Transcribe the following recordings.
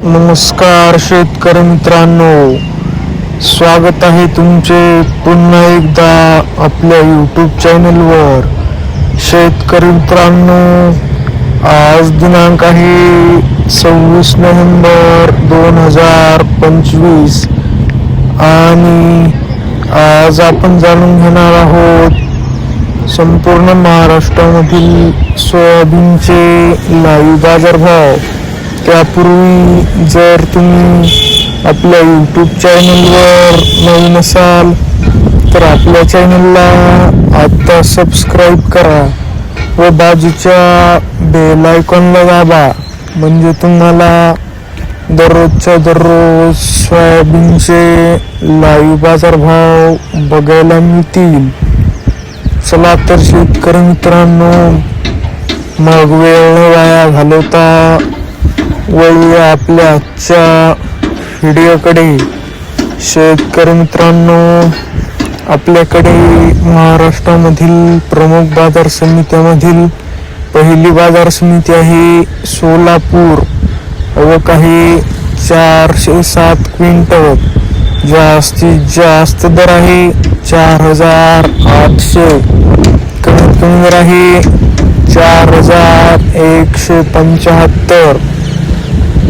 नमस्कार शेतकरी मित्रांनो, स्वागत आहे तुमचे पुन्हा एकदा आपल्या यूट्यूब चॅनलवर. शेतकरी मित्रांनो, आज दिनांक आहे 26 नोव्हेंबर 2025 आणि आज आपण जाणून घेणार आहोत संपूर्ण महाराष्ट्रामधील सोयाबीनचे लाईव्ह बाजारभाव. त्यापूर्वी जर तुम्ही आपल्या यूट्यूब चॅनलवर नवीन असाल तर आपल्या चॅनलला आता सबस्क्राईब करा व बाजूच्या बेल आयकॉनला दाबा, म्हणजे तुम्हाला दररोजच्या दररोज सोयाबीनचे लाईव्ह बाजारभाव बघायला मिळतील. चला तर शेतकरी मित्रांनो, मग वेळ न वाया घालवता वळूया आपल्या आजच्या व्हिडिओकडे. शेतकरी मित्रांनो, आपल्याकडे महाराष्ट्रामधील प्रमुख बाजार समित्यामधील पहिली बाजार समिती आहे सोलापूर. आवक आहे 407 क्विंटल. जास्तीत जास्त दर आहे 4,800. कमीत कमी दर आहे 4,175.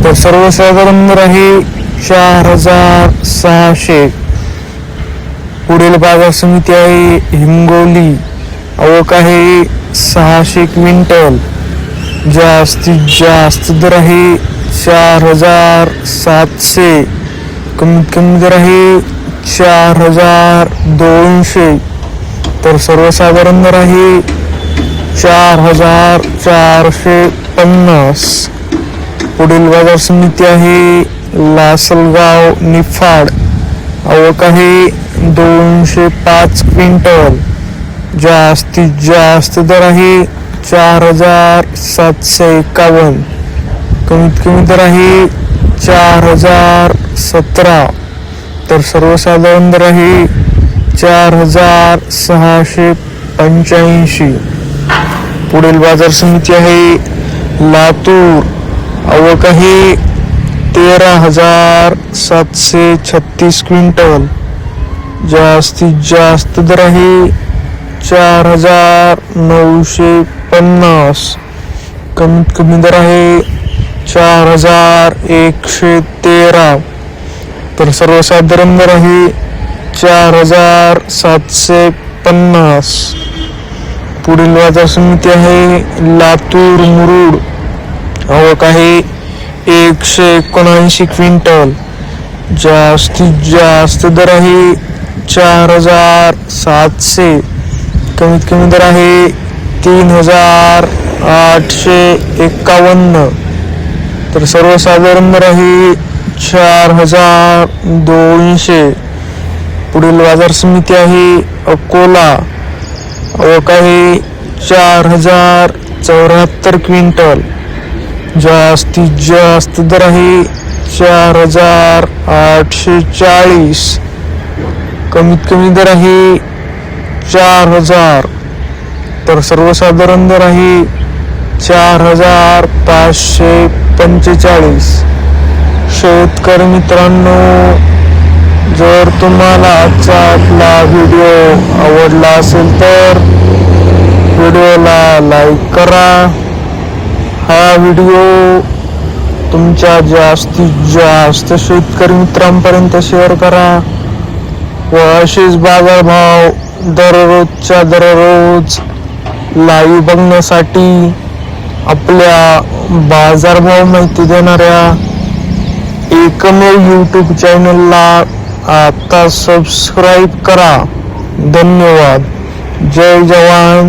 तर सर्वसाधारण दर आहे 4,600. पुढील बाजार समिती आहे हिंगोली. आवक आहे 600 क्विंटल. जास्तीत जास्त दर आहे 4,700. कमीत कमी दर आहे 4,200. तर सर्वसाधारण दर आहे 4,450. पुढील बाजार समिती आहे लासलगाव निफाड. आवक आहे 205 क्विंटल. जास्तीत जास्त दर आहे 4,751. कमीत कमी दर आहे 4,017. तर सर्वसाधारण दर आहे 4,685. पुढील बाजार समिती आहे लातूर. आवक आहे 13,736 क्विंटल. जास्तीत जास्त दर आहे 4,950. कमीत कमी दर आहे 4,113. तर सर्वसाधारण दर आहे 4,750. पुढील बाजार समिती आहे लातूर मुरुड. आवक आहे 179 क्विंटल. जास्तीत जास्त दर आहे 4,700. कमीत कमी दर आहे 3,851. तर सर्वसाधारण दर आहे 4,200. पुढील बाजार समिती आहे अकोला. आवक आहे 4,074 क्विंटल. जास्तीत जास्त दर आहे 4,840. कमीत कमी दर आहे 4,000. तर सर्वसाधारण दर आहे 4,545. शेतकरी मित्रांनो, जर तुम्हाला आजचा आपला व्हिडिओ आवडला असेल तर व्हिडिओला लाईक करा. हा व्हिडिओ तुमच्या जास्तीत जास्त शेतकरी मित्रांपर्यंत शेअर करा व असेच बाजारभाव दररोजच्या दररोज लाईव्ह बघण्यासाठी आपल्या बाजारभाव माहिती देणाऱ्या एकमेव यूट्यूब चॅनलला आता सबस्क्राईब करा. धन्यवाद. जय जवान